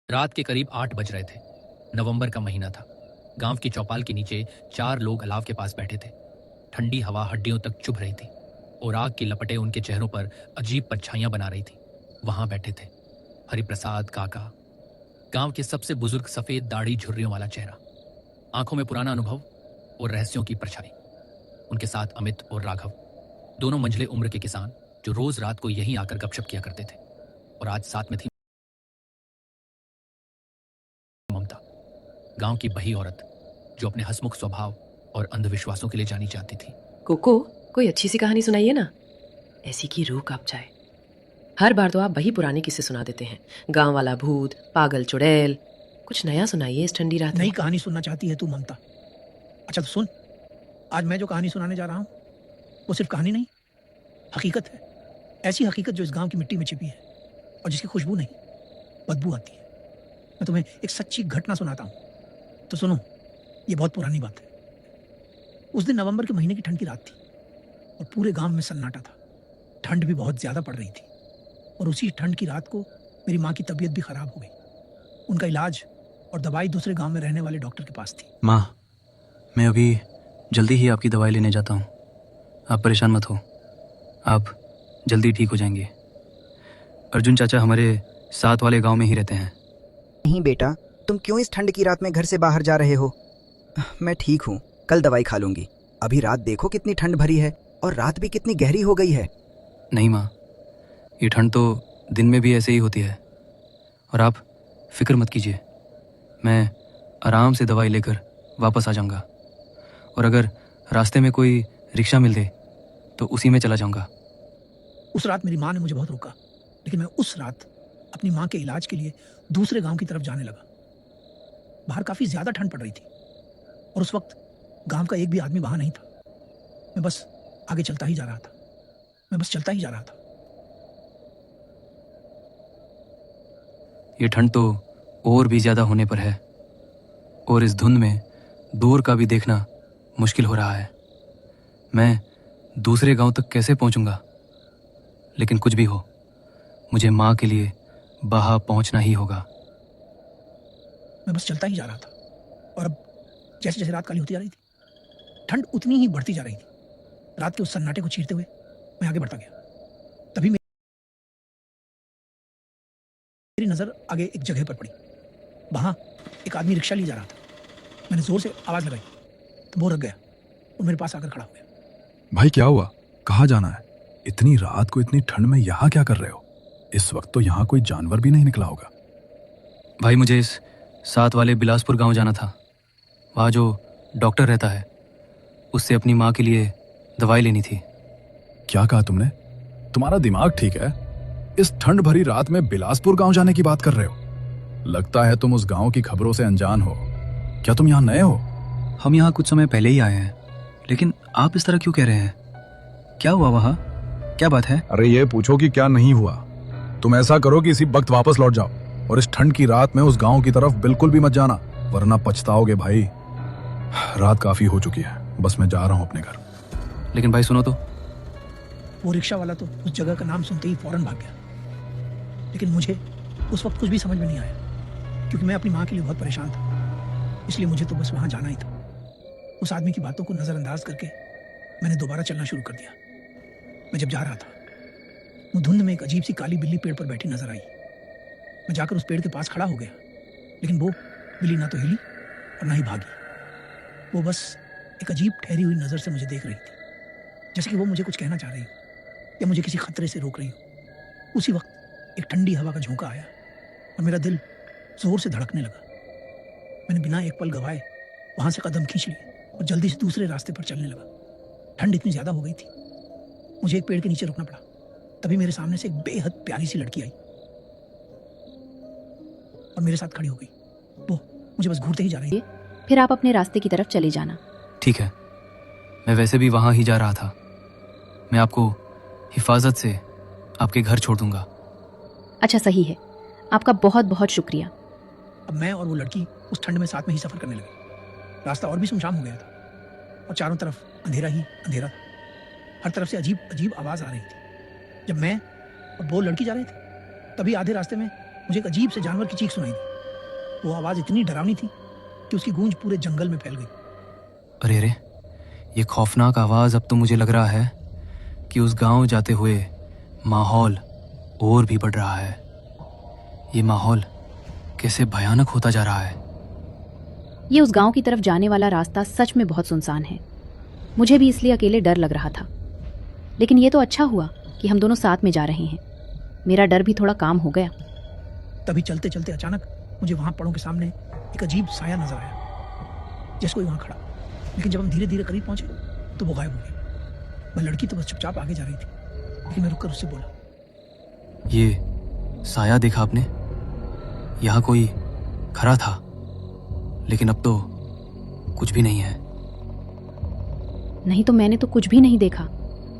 रात के करीब 8 बज रहे थे। नवंबर का महीना था। गांव की चौपाल के नीचे 4 लोग अलाव के पास बैठे थे। ठंडी हवा हड्डियों तक चुभ रही थी और आग की लपटें उनके चेहरों पर अजीब परछाइयां बना रही थी। वहां बैठे थे हरिप्रसाद काका, गांव के सबसे बुजुर्ग, सफेद दाढ़ी झुर्रियों वाला चेहरा, आंखों में पुराना अनुभव और रहस्यों की परछाई। उनके साथ अमित और राघव, दोनों मंझले उम्र के किसान जो रोज रात को यहीं आकर गपशप किया करते थे। और आज साथ में थी ममता, गांव की बही औरत जो अपने हंसमुख स्वभाव और अंधविश्वासों के लिए जानी जाती थी। कोको, कोई अच्छी सी कहानी सुनाइए ना, ऐसी की रूह कांप जाए। हर बार तो आप वही पुराने किस्से सुना देते हैं, गांव वाला भूत, पागल चुड़ैल। कुछ नया सुनाइए इस ठंडी रात में। नई कहानी सुनना चाहती है तू ममता? अच्छा तो सुन, आज मैं जो कहानी सुनाने जा रहा हूँ वो सिर्फ कहानी नहीं, हकीकत है। ऐसी हकीकत जो इस गांव की मिट्टी में छिपी है और जिसकी खुशबू नहीं, बदबू आती है। मैं तुम्हें एक सच्ची घटना सुनाता हूँ, तो सुनो। ये बहुत पुरानी बात है। उस दिन नवंबर के महीने की ठंड की रात थी और पूरे गांव में सन्नाटा था। ठंड भी बहुत ज़्यादा पड़ रही थी और उसी ठंड की रात को मेरी माँ की तबीयत भी ख़राब हो गई। उनका इलाज और दवाई दूसरे गांव में रहने वाले डॉक्टर के पास थी। माँ, मैं अभी जल्दी ही आपकी दवाई लेने जाता हूँ। आप परेशान मत हो, आप जल्दी ठीक हो जाएंगे। अर्जुन चाचा हमारे साथ वाले गांव में ही रहते हैं। नहीं बेटा, तुम क्यों इस ठंड की रात में घर से बाहर जा रहे हो? मैं ठीक हूँ, कल दवाई खा लूंगी। अभी रात देखो कितनी ठंड भरी है और रात भी कितनी गहरी हो गई है। नहीं माँ, ये ठंड तो दिन में भी ऐसे ही होती है। और आप फिक्र मत कीजिए, मैं आराम से दवाई लेकर वापस आ जाऊंगा। और अगर रास्ते में कोई रिक्शा मिल दे तो उसी में चला जाऊंगा। उस रात मेरी माँ ने मुझे बहुत रोका, लेकिन मैं उस रात अपनी माँ के इलाज के लिए दूसरे गांव की तरफ जाने लगा। बाहर काफ़ी ज़्यादा ठंड पड़ रही थी और उस वक्त गांव का एक भी आदमी वहाँ नहीं था। मैं बस आगे चलता ही जा रहा था। मैं बस चलता ही जा रहा था। ये ठंड तो और भी ज़्यादा होने पर है और इस धुंध में दूर का भी देखना मुश्किल हो रहा है। मैं दूसरे गांव तक कैसे पहुंचूंगा? लेकिन कुछ भी हो, मुझे माँ के लिए बाहर पहुंचना ही होगा। मैं बस चलता ही जा रहा था और अब जैसे जैसे रात काली होती जा रही थी, ठंड उतनी ही बढ़ती जा रही थी। रात के उस सन्नाटे को चीरते हुए मैं आगे बढ़ता गया। तभी मेरी नज़र आगे एक जगह पर पड़ी। वहाँ एक आदमी रिक्शा लिए जा रहा था। मैंने ज़ोर से आवाज़ लगाई तो वो रुक गया और मेरे पास आकर खड़ा हो गया। भाई क्या हुआ? कहाँ जाना है? इतनी रात को इतनी ठंड में यहाँ क्या कर रहे हो? इस वक्त तो यहाँ कोई जानवर भी नहीं निकला होगा। भाई, मुझे इस साथ वाले बिलासपुर गांव जाना था। वहाँ जो डॉक्टर रहता है उससे अपनी माँ के लिए दवाई लेनी थी। क्या कहा तुमने? तुम्हारा दिमाग ठीक है? इस ठंड भरी रात में बिलासपुर गांव जाने की बात कर रहे हो? लगता है तुम उस गांव की खबरों से अनजान हो। क्या तुम यहाँ नए हो? हम यहाँ कुछ समय पहले ही आए हैं, लेकिन आप इस तरह क्यों कह रहे हैं? क्या हुआ वहाँ? क्या बात है? अरे ये पूछो कि क्या नहीं हुआ। तुम ऐसा करो कि इसी वक्त वापस लौट जाओ और इस ठंड की रात में उस गांव की तरफ बिल्कुल भी मत जाना, वरना पछताओगे भाई। रात काफी हो चुकी है, बस मैं जा रहा हूँ अपने घर। लेकिन भाई सुनो तो। वो रिक्शा वाला तो उस जगह का नाम सुनते ही फौरन भाग गया। लेकिन मुझे उस वक्त कुछ भी समझ में नहीं आया, क्योंकि मैं अपनी माँ के लिए बहुत परेशान था। इसलिए मुझे तो बस वहाँ जाना ही था। उस आदमी की बातों को नज़रअंदाज करके मैंने दोबारा चलना शुरू कर दिया। मैं जब जा रहा था, वो धुंध में एक अजीब सी काली बिल्ली पेड़ पर बैठी नजर आई। मैं जाकर उस पेड़ के पास खड़ा हो गया, लेकिन वो बिल्ली ना तो हिली और ना ही भागी। वो बस एक अजीब ठहरी हुई नज़र से मुझे देख रही थी, जैसे कि वो मुझे कुछ कहना चाह रही हो या मुझे किसी खतरे से रोक रही हो। उसी वक्त एक ठंडी हवा का झोंका आया और मेरा दिल जोर से धड़कने लगा। मैंने बिना एक पल गवाए वहाँ से कदम खींच लिए और जल्दी से दूसरे रास्ते पर चलने लगा। ठंड इतनी ज़्यादा हो गई थी, मुझे एक पेड़ के नीचे रुकना पड़ा। तभी मेरे सामने से एक बेहद प्यारी सी लड़की आई और मेरे साथ खड़ी हो गई। वो मुझे बस घूरते ही जा रही है। फिर आप अपने रास्ते की तरफ चले जाना। ठीक है, मैं वैसे भी वहाँ ही जा रहा था। मैं आपको हिफाजत से आपके घर छोड़ दूंगा। अच्छा, सही है। आपका बहुत बहुत शुक्रिया। अब मैं और वो लड़की उस ठंड में साथ में ही सफ़र करने लगे। रास्ता और भी सुनसान हो गया था और चारों तरफ अंधेरा ही अंधेरा था। हर तरफ से अजीब अजीब आवाज़ आ रही थी। जब मैं और वो लड़की जा रहे थे, तभी आधे रास्ते में मुझे एक अजीब से जानवर की चीख सुनाई दी। वो आवाज इतनी डरावनी थी कि उसकी गूंज पूरे जंगल में फैल गई। अरे अरे, ये खौफनाक आवाज अब तो मुझे लग रहा है कि उस गांव जाते हुए माहौल और भी बढ़ रहा है। ये माहौल कैसे भयानक होता जा रहा है। ये उस गांव की तरफ जाने वाला रास्ता सच में बहुत सुनसान है। मुझे भी इसलिए अकेले डर लग रहा था, लेकिन ये तो अच्छा हुआ कि हम दोनों साथ में जा रहे हैं। मेरा डर भी थोड़ा काम हो गया। तभी चलते चलते अचानक मुझे वहां पड़ों के सामने एक अजीब साया नजर आया, जैसे कोई वहां खड़ा। लेकिन जब हम धीरे धीरे करीब पहुंचे तो वो गायब हो गया। वह लड़की तो बस चुपचाप आगे जा रही थी, लेकिन मैं रुककर उससे बोला, ये साया देखा आपने? यहाँ कोई खड़ा था, लेकिन अब तो कुछ भी नहीं है। नहीं तो मैंने तो कुछ भी नहीं देखा।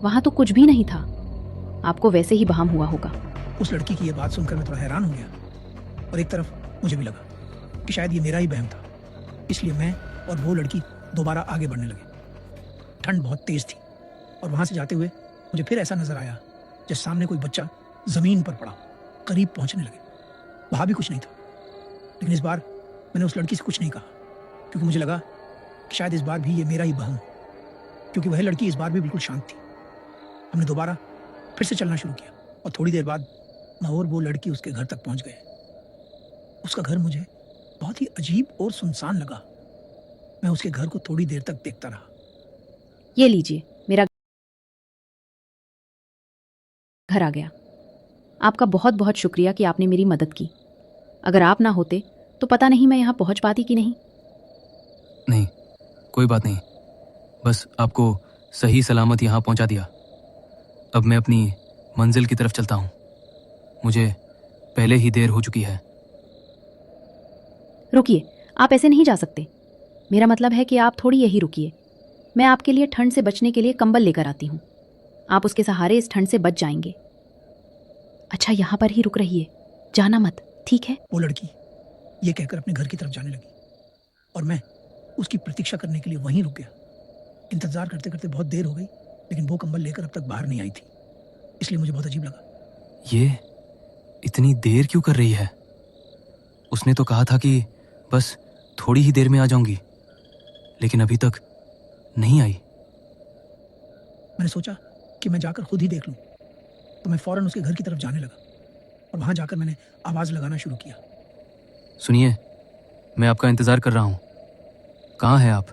वहां तो कुछ भी नहीं था। आपको वैसे ही बहम हुआ होगा। उस लड़की की यह बात सुनकर मैं थोड़ा हैरान हो गया, और एक तरफ मुझे भी लगा कि शायद ये मेरा ही बहम था। इसलिए मैं और वो लड़की दोबारा आगे बढ़ने लगे। ठंड बहुत तेज थी, और वहां से जाते हुए मुझे फिर ऐसा नजर आया जैसे सामने कोई बच्चा जमीन पर पड़ा। करीब पहुंचने लगे, वहां भी कुछ नहीं था। लेकिन इस बार मैंने उस लड़की से कुछ नहीं कहा, क्योंकि मुझे लगा कि शायद इस बार भी ये मेरा ही बहम, क्योंकि वह लड़की इस बार भी बिल्कुल शांत थी। हमने दोबारा फिर से चलना शुरू किया, और थोड़ी देर बाद मैं और वो लड़की उसके घर तक पहुंच गए। उसका घर मुझे बहुत ही अजीब और सुनसान लगा। मैं उसके घर को थोड़ी देर तक देखता रहा। ये लीजिए, मेरा घर आ गया। आपका बहुत बहुत शुक्रिया कि आपने मेरी मदद की। अगर आप ना होते तो पता नहीं मैं यहाँ पहुँच पाती कि नहीं। नहीं, कोई बात नहीं। बस आपको सही सलामत यहाँ पहुँचा दिया। अब मैं अपनी मंजिल की तरफ चलता हूँ। मुझे पहले ही देर हो चुकी है। रुकिए, आप ऐसे नहीं जा सकते। मेरा मतलब है कि आप थोड़ी यही रुकिए। मैं आपके लिए ठंड से बचने के लिए कंबल लेकर आती हूँ। आप उसके सहारे इस ठंड से बच जाएंगे। अच्छा, यहाँ पर ही रुक रहिए, जाना मत, ठीक है? वो लड़की ये कहकर अपने घर की तरफ जाने लगी, और मैं उसकी प्रतीक्षा करने के लिए वहीं रुक गया। इंतजार करते करते बहुत देर हो गई, लेकिन वो कंबल लेकर अब तक बाहर नहीं आई थी। इसलिए मुझे बहुत अजीब लगा। ये इतनी देर क्यों कर रही है? उसने तो कहा था कि बस थोड़ी ही देर में आ जाऊंगी, लेकिन अभी तक नहीं आई। मैंने सोचा कि मैं जाकर खुद ही देख लूं, तो मैं फौरन उसके घर की तरफ जाने लगा, और वहां जाकर मैंने आवाज लगाना शुरू किया। सुनिए, मैं आपका इंतजार कर रहा हूँ। कहाँ हैं आप?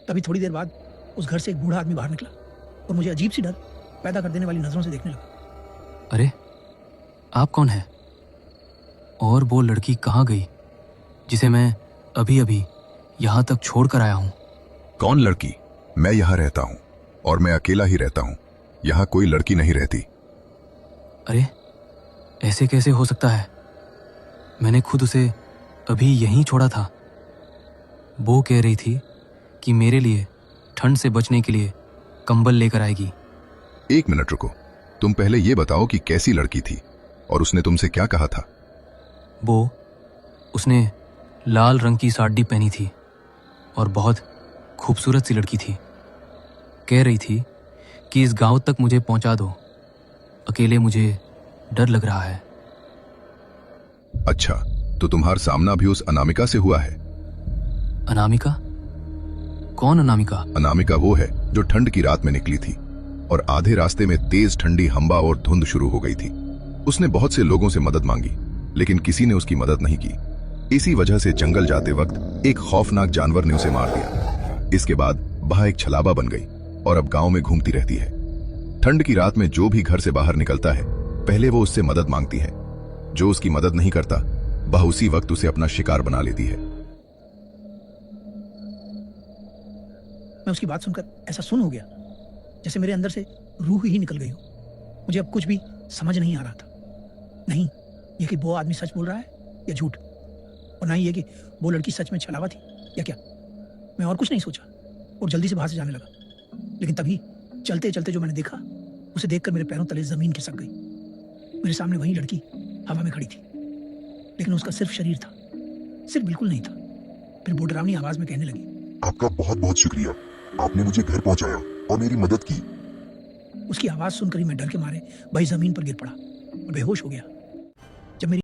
तभी थोड़ी देर बाद उस घर से एक बूढ़ा आदमी बाहर निकला, और मुझे अजीब सी डर पैदा कर देने वाली नजरों से देखने लगा। अरे, आप कौन हैं? और वो लड़की कहाँ गई जिसे मैं अभी अभी यहाँ तक छोड़ कर आया हूँ? कौन लड़की? मैं यहाँ रहता हूँ, और मैं अकेला ही रहता हूँ। यहाँ कोई लड़की नहीं रहती। अरे, ऐसे कैसे हो सकता है? मैंने खुद उसे अभी यहीं छोड़ा था। वो कह रही थी कि मेरे लिए ठंड से बचने के लिए कंबल लेकर आएगी। एक मिनट रुको, तुम पहले ये बताओ कि कैसी लड़की थी, और उसने तुमसे क्या कहा था? उसने लाल रंग की साड़ी पहनी थी, और बहुत खूबसूरत सी लड़की थी। कह रही थी कि इस गांव तक मुझे पहुंचा दो, अकेले मुझे डर लग रहा है। अच्छा, तो तुम्हारा सामना भी उस अनामिका से हुआ है? अनामिका? कौन अनामिका? अनामिका वो है जो ठंड की रात में निकली थी, और आधे रास्ते में तेज ठंडी हंबा और धुंध शुरू हो गई थी। उसने बहुत से लोगों से मदद मांगी, लेकिन किसी ने उसकी मदद नहीं की। इसी वजह से जंगल जाते वक्त एक खौफनाक जानवर ने उसे मार दिया। इसके बाद वह एक छलावा बन गई, और अब गांव में घूमती रहती है। ठंड की रात में जो भी घर से बाहर निकलता है, पहले वो उससे मदद मांगती है। जो उसकी मदद नहीं करता, वह उसी वक्त उसे अपना शिकार बना लेती है। मैं उसकी बात सुनकर ऐसा सुन हो गया जैसे मेरे अंदर से रूह ही निकल गई हो। मुझे अब कुछ भी समझ नहीं आ रहा था। नहीं ये कि वो आदमी सच बोल रहा है या झूठ, और ना ही ये कि वो लड़की सच में छलावा थी या क्या। मैं और कुछ नहीं सोचा, और जल्दी से बाहर से जाने लगा। लेकिन तभी चलते चलते जो मैंने देखा, उसे देखकर मेरे पैरों तले जमीन खिसक गई। मेरे सामने वही लड़की हवा में खड़ी थी, लेकिन उसका सिर्फ शरीर था, सिर बिल्कुल नहीं था। फिर वो डरावनी आवाज में कहने लगी, आपका बहुत बहुत शुक्रिया, आपने मुझे घर पहुंचाया और मेरी मदद की। उसकी आवाज सुनकर ही मैं डर के मारे वही जमीन पर गिर पड़ा और बेहोश हो गया। जब मेरी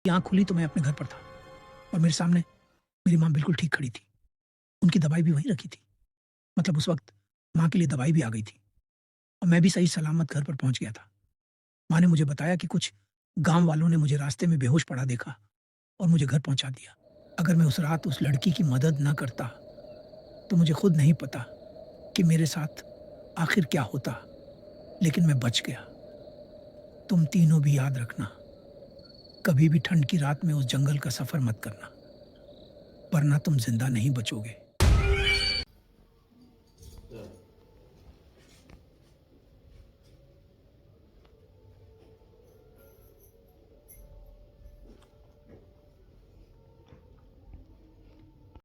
आँख खुली तो मैं अपने घर पर था और मेरे सामने मेरी माँ बिल्कुल ठीक खड़ी थी। उनकी दवाई भी वहीं रखी थी। मतलब उस वक्त माँ के लिए दवाई भी आ गई थी और मैं भी सही सलामत घर पर पहुंच गया था। माँ ने मुझे बताया कि कुछ गांव वालों ने मुझे रास्ते में बेहोश पड़ा देखा और मुझे घर पहुंचा दिया। अगर मैं उस रात उस लड़की की मदद न करता तो मुझे खुद नहीं पता कि मेरे साथ आखिर क्या होता, लेकिन मैं बच गया। तुम तीनों भी याद रखना, कभी भी ठंड की रात में उस जंगल का सफर मत करना, वरना तुम जिंदा नहीं बचोगे।